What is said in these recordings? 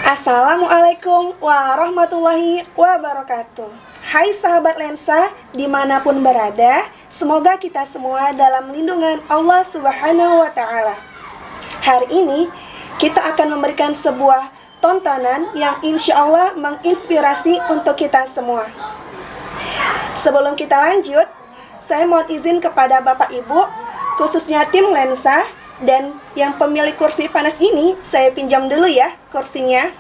Assalamualaikum warahmatullahi wabarakatuh. Hai sahabat lensa, dimanapun berada, semoga kita semua dalam lindungan Allah Subhanahu wa Ta'ala. Hari ini kita akan memberikan sebuah tontonan yang insya Allah menginspirasi untuk kita semua. Sebelum kita lanjut, saya mohon izin kepada Bapak Ibu, khususnya tim lensa, dan yang pemilik kursi panas ini, saya pinjam dulu ya kursinya.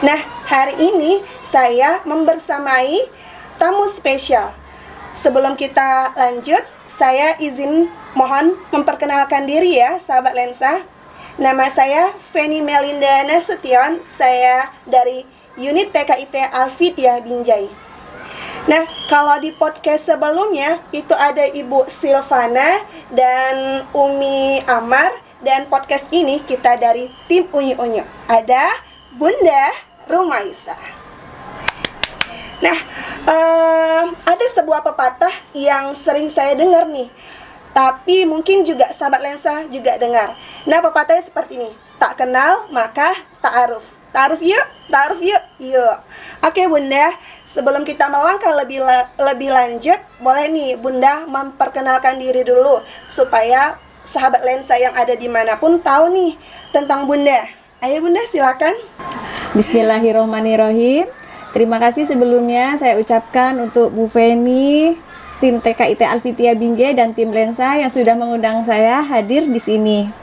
Nah, hari ini saya membersamai tamu spesial. Sebelum kita lanjut, saya izin mohon memperkenalkan diri ya, sahabat lensa. Nama saya Feni Melinda Nasution, saya dari unit TKIT Al-Fitiah Binjai. Nah, kalau di podcast sebelumnya itu ada Ibu Silvana dan Umi Amar, dan podcast ini kita dari tim Unyu-Unyu. Ada Bunda Rumaisa. Nah, ada sebuah pepatah yang sering saya dengar nih, tapi mungkin juga sahabat lensa juga dengar. Nah, pepatahnya seperti ini: tak kenal maka ta'aruf. Ta'aruf yuk, yuk. Oke Bunda, sebelum kita melangkah lebih lanjut, boleh nih Bunda memperkenalkan diri dulu supaya sahabat lensa yang ada dimanapun tahu nih tentang Bunda. Ayo Bunda, silakan. Bismillahirrahmanirrahim. Terima kasih sebelumnya saya ucapkan untuk Bu Feni, tim TKIT Al-Fitiah Binjai dan tim lensa yang sudah mengundang saya hadir di sini.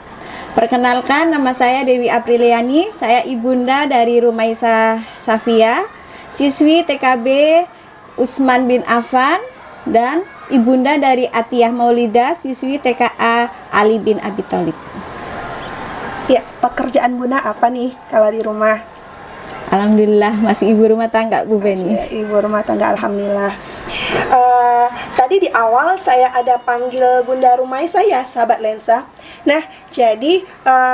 Perkenalkan, nama saya Dewi Apriliani, saya ibunda dari Rumaisa Safia, siswi TKB Utsman bin Affan, dan ibunda dari Atiyah Maulida, siswi TKA Ali bin Abi Thalib. Ya, pekerjaan Bunda apa nih kalau di rumah? Alhamdulillah masih ibu rumah tangga Bu Feni. Ibu rumah tangga, alhamdulillah. Tadi di awal saya ada panggil Bunda Rumaisa ya, sahabat lensa. Nah, jadi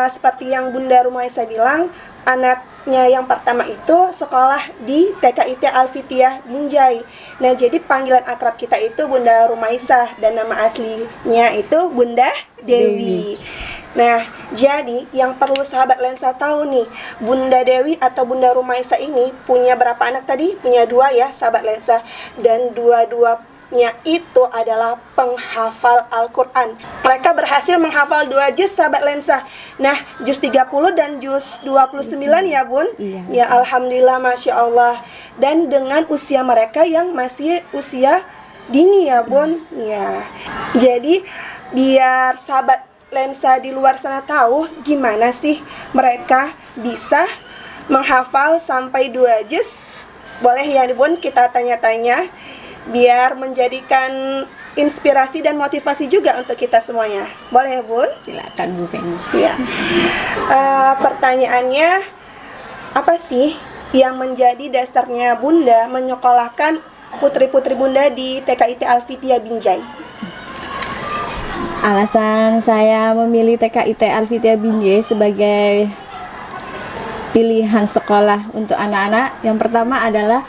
seperti yang Bunda Rumaisa bilang, anaknya yang pertama itu sekolah di TKIT Al-Fitiah Binjai. Nah, jadi panggilan akrab kita itu Bunda Rumaisa dan nama aslinya itu Bunda Dewi. Nah, jadi yang perlu sahabat lensa tahu nih, Bunda Dewi atau Bunda Rumaisa ini punya berapa anak tadi? Punya 2 ya, sahabat lensa. Dan dua-duanya itu adalah penghafal Al-Quran. Mereka berhasil menghafal 2 juz, sahabat lensa. Nah, juz 30 dan juz 29 ya Bun? Iya. Ya, alhamdulillah, Masya Allah. Dan dengan usia mereka yang masih usia dini ya Bun? Ya. Jadi, biar sahabat lensa di luar sana tahu gimana sih mereka bisa menghafal sampai 2 juz. Boleh ya Bun kita tanya-tanya biar menjadikan inspirasi dan motivasi juga untuk kita semuanya. Boleh ya Bun? Silakan Bu Feni. Ya. Pertanyaannya, apa sih yang menjadi dasarnya Bunda menyekolahkan putri-putri Bunda di TKIT Al-Fitiah Binjai? Alasan saya memilih TKIT Al-Fitiah Binjai sebagai pilihan sekolah untuk anak-anak, yang pertama adalah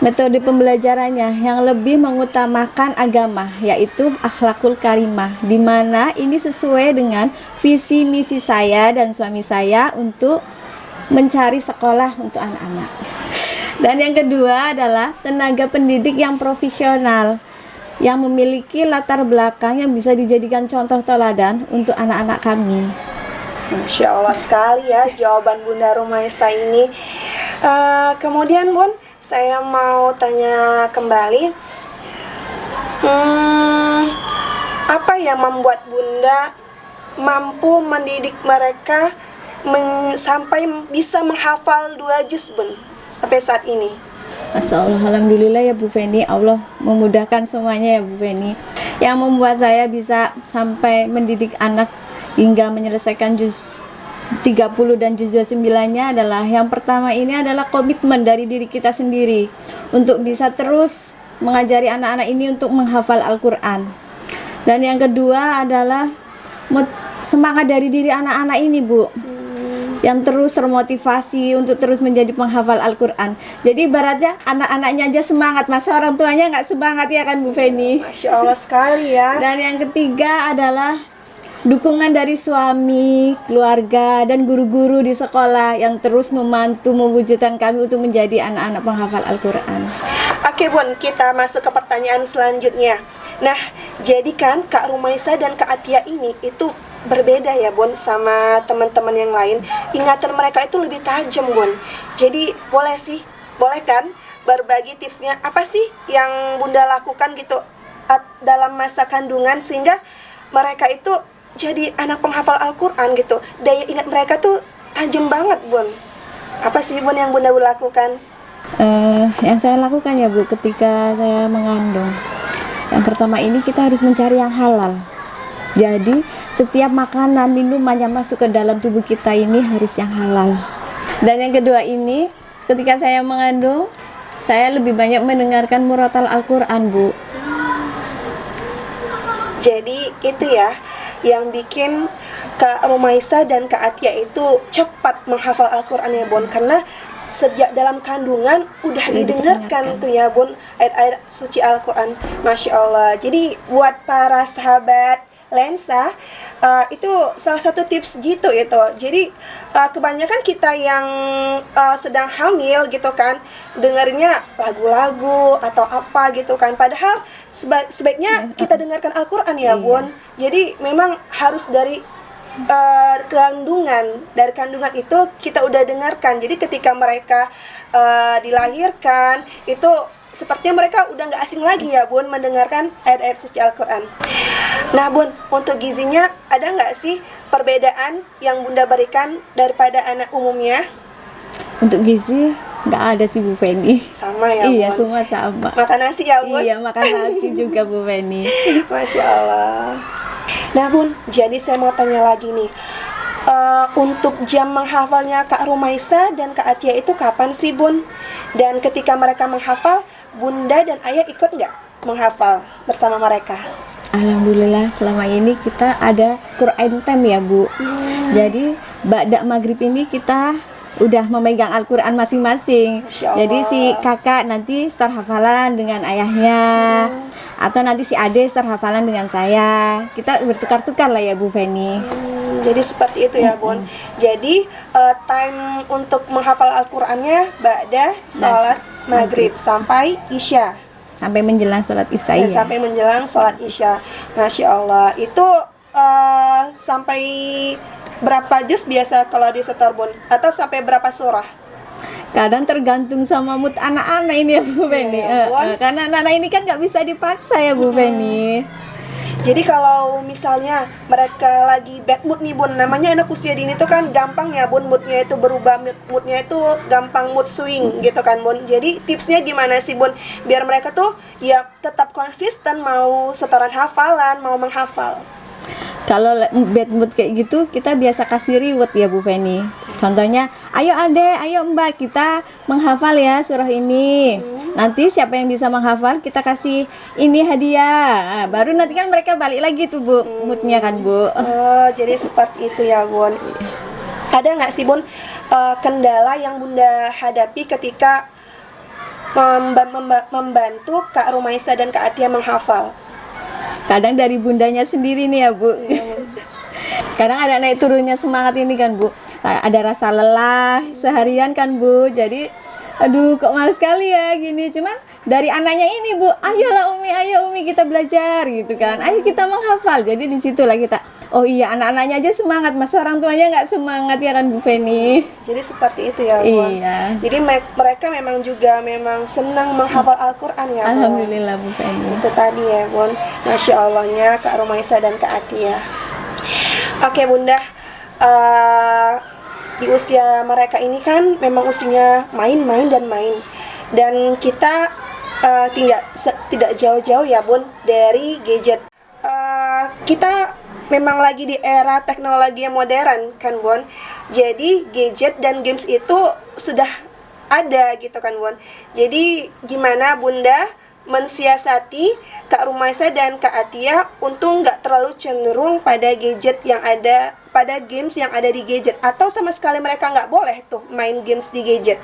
metode pembelajarannya yang lebih mengutamakan agama, yaitu akhlakul karimah, di mana ini sesuai dengan visi misi saya dan suami saya untuk mencari sekolah untuk anak-anak. Dan yang kedua adalah tenaga pendidik yang profesional, yang memiliki latar belakang yang bisa dijadikan contoh teladan untuk anak-anak kami. Masya Allah sekali ya jawaban Bunda Rumaisa ini. Kemudian Bun, saya mau tanya kembali, apa yang membuat Bunda mampu mendidik mereka sampai bisa menghafal 2 juz Bun sampai saat ini? Masya Allah, alhamdulillah ya Bu Feni, Allah memudahkan semuanya ya Bu Feni. Yang membuat saya bisa sampai mendidik anak hingga menyelesaikan juz 30 dan juz 29-nya adalah, yang pertama ini adalah komitmen dari diri kita sendiri untuk bisa terus mengajari anak-anak ini untuk menghafal Al-Quran. Dan yang kedua adalah semangat dari diri anak-anak ini Bu, yang terus termotivasi untuk terus menjadi penghafal Al-Quran. Jadi ibaratnya anak-anaknya aja semangat, masa orang tuanya nggak semangat ya kan Bu Feni? Masya Allah sekali ya. Dan yang ketiga adalah dukungan dari suami, keluarga, dan guru-guru di sekolah yang terus membantu mewujudkan kami untuk menjadi anak-anak penghafal Al-Quran. Oke Bun, kita masuk ke pertanyaan selanjutnya. Nah, jadi kan Kak Rumaisa dan Kak Atia ini itu berbeda ya Bun sama teman-teman yang lain. Ingatan mereka itu lebih tajam Bun. Jadi boleh kan berbagi tipsnya apa sih yang Bunda lakukan gitu dalam masa kandungan sehingga mereka itu jadi anak penghafal Al-Quran gitu. Daya ingat mereka tuh tajam banget Bun. Apa sih Bun yang Bunda lakukan? Yang saya lakukan ya Bu ketika saya mengandung, yang pertama ini kita harus mencari yang halal. Jadi setiap makanan, minuman yang masuk ke dalam tubuh kita ini harus yang halal. Dan yang kedua ini, ketika saya mengandung, saya lebih banyak mendengarkan murotal Al-Quran Bu. Jadi itu ya yang bikin Kak Rumaisa dan Kak Atia itu cepat menghafal Al-Quran ya Bun, karena sejak dalam kandungan udah didengarkan tuh ya Bun ayat-ayat suci Al-Quran. Masya Allah. Jadi buat para sahabat lensa, itu salah satu tips gitu itu. Jadi kebanyakan kita yang sedang hamil gitu kan, dengerinnya lagu-lagu atau apa gitu kan, padahal sebaiknya kita dengarkan Al-Quran ya Bun. Jadi memang harus dari kandungan itu kita udah dengarkan. Jadi ketika mereka dilahirkan itu sepertinya mereka udah nggak asing lagi ya Bun mendengarkan ayat-ayat suci Al-Quran. Nah Bun, untuk gizinya ada nggak sih perbedaan yang Bunda berikan daripada anak umumnya? Untuk gizi nggak ada sih Bu Feni. Sama ya Bun? Iya, semua sama. Makan nasi ya Bun? Iya, makan nasi juga Bu Feni. Masya Allah. Nah Bun, jadi saya mau tanya lagi nih, untuk jam menghafalnya Kak Rumaisa dan Kak Atia itu kapan sih Bun? Dan ketika mereka menghafal, Bunda dan Ayah ikut nggak menghafal bersama mereka? Alhamdulillah selama ini kita ada Quran time ya Bu. Jadi ba'da maghrib ini kita udah memegang Al-Quran masing-masing. Jadi si kakak nanti start hafalan dengan ayahnya, atau nanti si ade start hafalan dengan saya. Kita bertukar-tukar lah ya Bu Feni. Jadi seperti itu ya Bun. Jadi time untuk menghafal Al-Qurannya ba'da sholat maghrib sampai isya. Sampai menjelang sholat isya ya. Sampai menjelang sholat isya. Masya Allah. Itu sampai berapa juz biasa kalau disetor Bun? Atau sampai berapa surah? Kadang tergantung sama mood anak-anak ini ya Bu Feni. Karena anak-anak ini kan nggak bisa dipaksa ya Bu Feni. Jadi kalau misalnya mereka lagi bad mood nih Bun, namanya anak usia dini itu kan gampang ya Bun, moodnya itu berubah, moodnya itu gampang mood swing gitu kan Bun. Jadi tipsnya gimana sih Bun biar mereka tuh ya tetap konsisten mau setoran hafalan, mau menghafal? Kalau bad mood kayak gitu, kita biasa kasih reward ya Bu Feni. Contohnya, ayo ade, ayo mbak, kita menghafal ya surah ini. Nanti siapa yang bisa menghafal, kita kasih ini hadiah. Nah, baru nanti kan mereka balik lagi tuh Bu, moodnya kan Bu. Oh, jadi seperti itu ya Bun. Ada nggak sih Bun kendala yang Bunda hadapi ketika membantu Kak Rumaisa dan Kak Atia menghafal? Kadang dari bundanya sendiri nih ya Bu. Kadang ada naik turunnya semangat ini kan Bu. Ada rasa lelah seharian kan Bu. Jadi aduh kok males sekali ya gini. Cuman dari anaknya ini Bu, ayolah Umi, ayo Umi kita belajar gitu kan. Ayo kita menghafal. Jadi disitulah kita, oh iya anak-anaknya aja semangat, masa orang tuanya nggak semangat ya kan Bu Feni. Jadi seperti itu ya Bun. Iya. Jadi mereka memang juga memang senang menghafal Al-Quran ya Bun. Alhamdulillah Bu Feni. Itu tadi ya Bun. Masya Allahnya Kak Rumaisa dan Kak Atia. Oke Bunda, di usia mereka ini kan memang usianya main-main dan main. Dan kita tidak jauh-jauh ya Bun dari gadget. Kita memang lagi di era teknologi yang modern kan Bun. Jadi gadget dan games itu sudah ada gitu kan Bun. Jadi gimana Bunda mensiasati Kak Rumaisa dan Kak Atia untuk nggak terlalu cenderung pada gadget yang ada, pada games yang ada di gadget, atau sama sekali mereka nggak boleh tuh main games di gadget?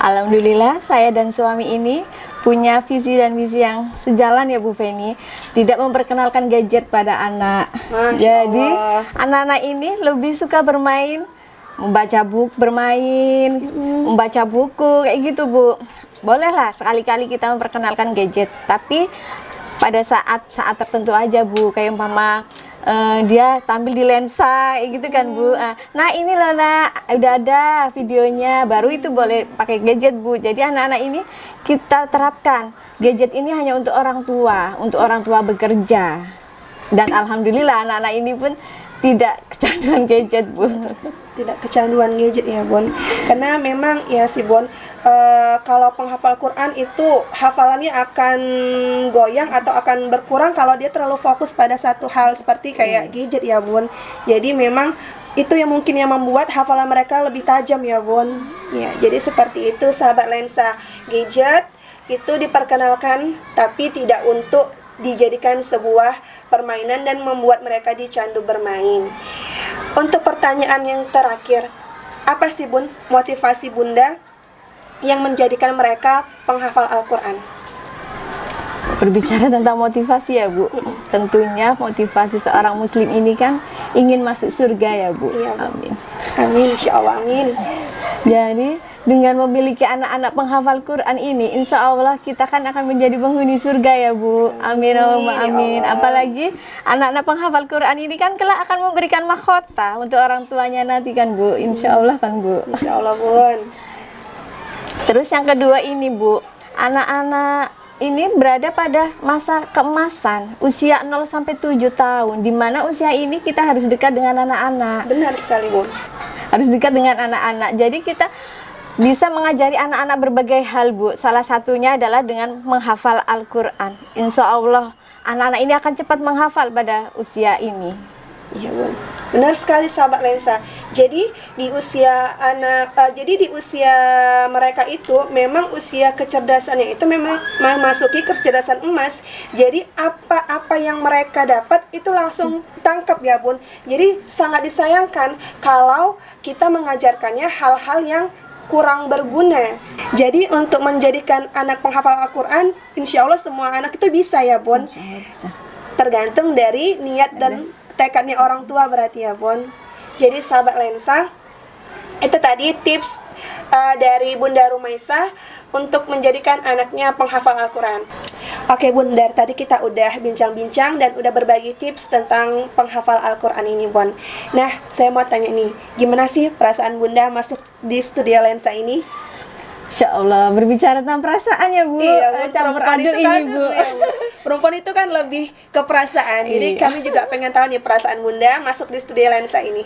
Alhamdulillah saya dan suami ini punya visi dan misi yang sejalan ya Bu Feni, tidak memperkenalkan gadget pada anak. Masya Jadi Allah. anak-anak ini lebih suka bermain, membaca buku, membaca buku kayak gitu Bu. Bolehlah sekali-kali kita memperkenalkan gadget, tapi pada saat tertentu aja Bu, kayak umpama dia tampil di lensa kayak gitu kan Bu. Nah ini loh nak, udah ada videonya, baru itu boleh pakai gadget Bu. Jadi anak-anak ini kita terapkan gadget ini hanya untuk orang tua bekerja. Dan alhamdulillah anak-anak ini pun tidak kecanduan gadget Bu. Tidak kecanduan gadget ya Bon, karena memang ya sih Bon, kalau penghafal Quran itu hafalannya akan goyang atau akan berkurang kalau dia terlalu fokus pada satu hal seperti kayak gadget ya Bon. Jadi memang itu yang mungkin yang membuat hafalan mereka lebih tajam ya Bon. Ya, jadi seperti itu sahabat lensa, gadget itu diperkenalkan tapi tidak untuk dijadikan sebuah permainan dan membuat mereka dicandu bermain. Untuk pertanyaan yang terakhir, apa sih Bun motivasi Bunda yang menjadikan mereka penghafal Al-Quran? Berbicara tentang motivasi ya Bu, tentunya motivasi seorang muslim ini kan ingin masuk surga ya Bu. Iya, Bu. Amin. Amin, insya Allah, amin. Jadi dengan memiliki anak-anak penghafal Quran ini, insya Allah kita kan akan menjadi penghuni surga ya Bu. Amin, Allahumma Ya amin. Allah. Apalagi anak-anak penghafal Quran ini kan kelak akan memberikan mahkota untuk orang tuanya nanti kan Bu. Insya Allah kan Bu. Insya Allah Bun. Terus yang kedua ini Bu, anak-anak ini berada pada masa keemasan, usia 0 sampai 7 tahun, di mana usia ini kita harus dekat dengan anak-anak. Benar sekali Bun. Harus dekat dengan anak-anak. Jadi kita bisa mengajari anak-anak berbagai hal Bu. Salah satunya adalah dengan menghafal Al-Quran. Insya Allah anak-anak ini akan cepat menghafal pada usia ini. Iya Bun. Benar sekali sahabat lensa. Jadi di usia mereka itu memang usia kecerdasannya itu memang memasuki kecerdasan emas. Jadi apa yang mereka dapat itu langsung tangkap ya Bun. Jadi sangat disayangkan kalau kita mengajarkannya hal-hal yang kurang berguna. Jadi untuk menjadikan anak penghafal Al-Quran, insya Allah semua anak itu bisa ya Bun. Insya Allah bisa. Tergantung dari niat dan tekadnya orang tua berarti ya Bon. Jadi sahabat lensa, itu tadi tips dari Bunda Rumaisa untuk menjadikan anaknya penghafal Al-Quran. Oke Bunda, tadi kita udah bincang-bincang dan udah berbagi tips tentang penghafal Al-Quran ini Bon. Nah, saya mau tanya nih, gimana sih perasaan Bunda masuk di studio lensa ini? Insya Allah, berbicara tentang perasaan ya Bu. Iya, Campur perempuan aduk itu kan, ini Bu. iya, Bu. Perempuan itu kan lebih ke perasaan. Jadi Iya. kami juga pengen tahu nih perasaan Bunda masuk di studio lensa ini.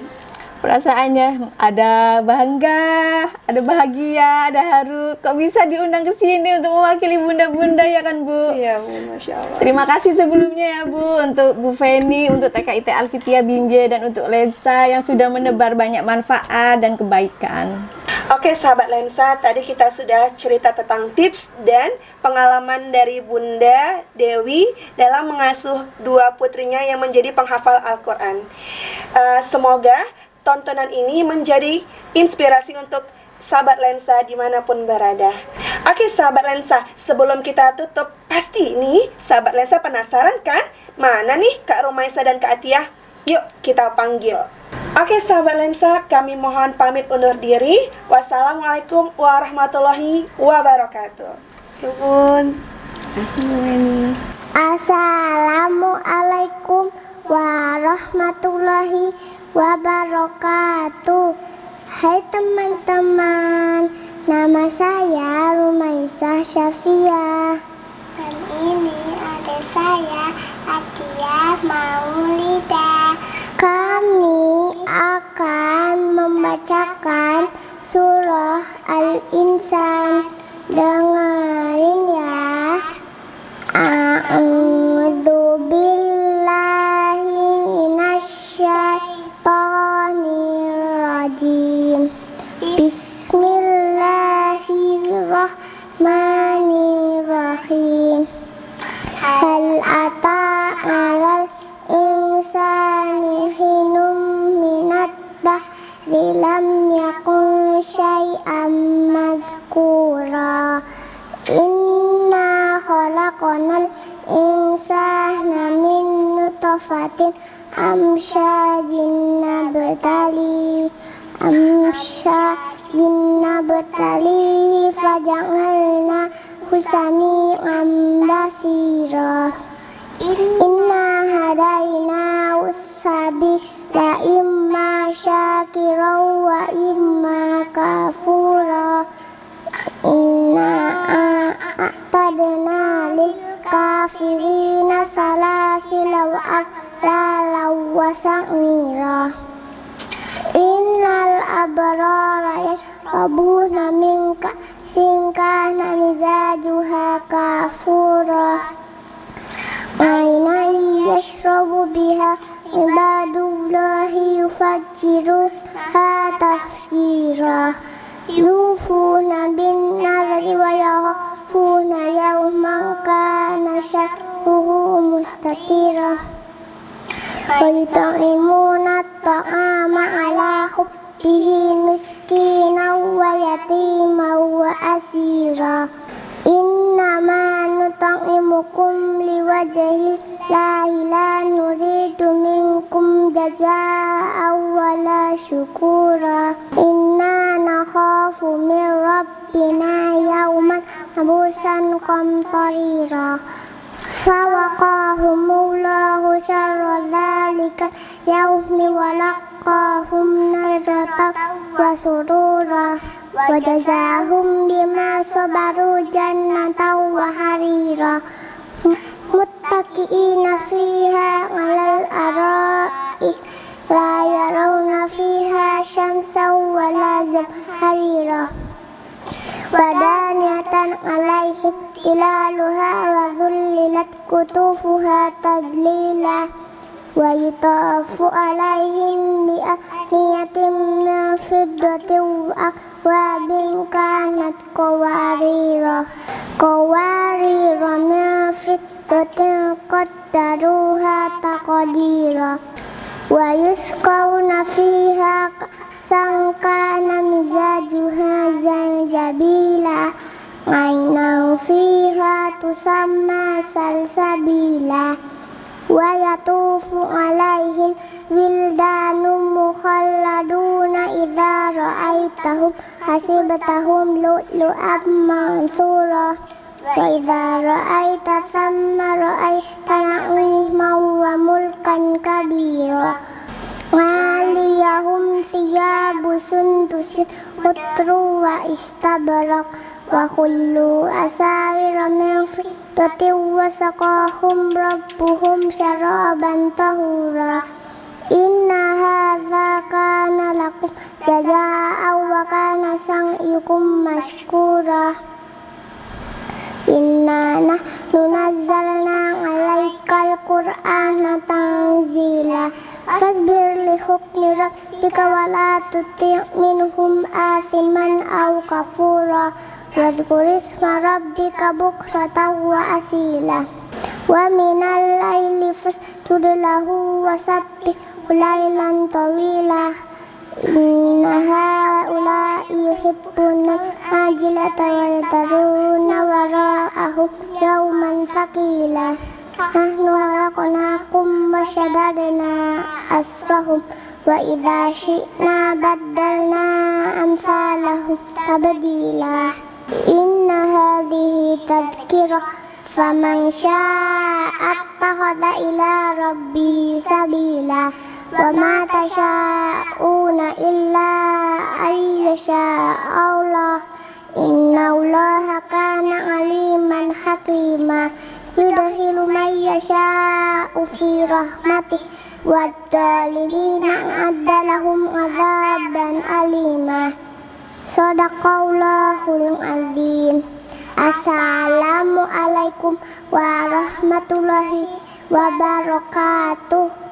Perasaannya ada bangga, ada bahagia, ada haru. Kok bisa diundang ke sini untuk mewakili bunda-bunda ya kan Bu? Iya Bu, Masya Allah. Terima kasih sebelumnya ya Bu, untuk Bu Feni, untuk TKIT Alfitia Binjai, dan untuk Lensa yang sudah menebar banyak manfaat dan kebaikan. Oke sahabat lensa, tadi kita sudah cerita tentang tips dan pengalaman dari Bunda Dewi dalam mengasuh dua putrinya yang menjadi penghafal Al-Quran. Semoga tontonan ini menjadi inspirasi untuk sahabat lensa dimanapun berada. Oke sahabat lensa, sebelum kita tutup, pasti nih sahabat lensa penasaran kan? Mana nih Kak Rumaisa dan Kak Atiyah? Yuk kita panggil. Oke sahabat lensa, kami mohon pamit undur diri. Wassalamualaikum warahmatullahi wabarakatuh. Nuhun. Assalamualaikum warahmatullahi wabarakatuh. Hai teman-teman, nama saya Rumaisa Syafia. Dan ini adik saya Atiyah Maulida. Kami akan membacakan surah Al-Insan. Dengerin ya. A'udzu billahi minasyaitonir rajim. Bismillahirrahmanirrahim. Hal ata 'alal insani hinum minat dahri lam yakun syai'am madhkura. Inna khalaqnal insana min nutfatin amsyajin nabtali faja'alna husami'an basira. Inna hadaina usabila imma syakira wa imma kafura. Inna a'tadna lil kafirina salasila wa aghlala wa sa'ira. Innal abrara yashrabuna min ka'sin kana mizajuha kafura. Ainan yashrabu biha ibadullahi yufajjiruha tafjira. Yufuna bin nadri wa yakhafuna yawman kana syarruhu mustatira. Wa yut'imuna at-ta'ama ala hubbihi miskinan wa yatiman wa asira. Innama nut'imukum liwajhillahi la nuridu minkum jazaa'an wala syukura. Inna nakhafu min rabbina yawman abusan qamtarira. Fawaqahumullahu syarra dzalikal yawmi wa laqahum nadratan wa surura. Wa jazahum bima sabaru jannatan wa harira. Muttaqiina fiha 'alal ara'ik la yarawna fiha syamsan wa la zamharira. Wadaniyatan 'alaihim tilaluha wa dhullilat kutufuha tadlila. Wa yutafu 'alaihim bi aniyatin min fiddatin wa akwabin kanat qawarira min fiddatin qaddaruha taqdira. Wa yusqawna fiha ka'san kana mizajuha zanjabila. Ainan fiha tusamma salsabila. Wa yatufu 'alaihim wildanun mukhalladuna idza ra'aitahum hasibtahum lu'lu'an mansura. Wa idza ra'aita thamma ra'aita na'iman wa mulkan kabira. 'aliyahum thiyabu sundusin khudrun wa istabraq wa kullu asawira min fiddatin wa saqahum rabbuhum syaraban tahura. Inna hadza kana lakum jazaa'an wa kana sa'yukum mashkura. Inna nahnu nazzalna 'alaikal qur'ana tanzila. Fasbir li hukmi rabbika wa la tuti' minhum athiman aw kafura. Wadhkur isma rabbika bukratan wa asila. Wa minal laili fasjud lahu wa sabbihhu laylan tawila. Inna haula'i yuhibbuna ajilata wa yadharuna wara'ahum yawman thaqila. Nahnu khalaqnakum wa shaddadna asrahum wa idza syi'na baddalna amsalahum tabdila. Inna hadhihi tadhkirah faman syaa'a attakhadha ila rabbihi sabila. Wa ma tasyaa'una illa ayyasha'a Allah. Innallaha kana 'aliman hakima. Yudkhilu man yasha'u fi rahmatih wad-dhalimina a'adda lahum 'adzaban alima. Shadaqallahul azim. Assalamualaikum warahmatullahi wabarakatuh.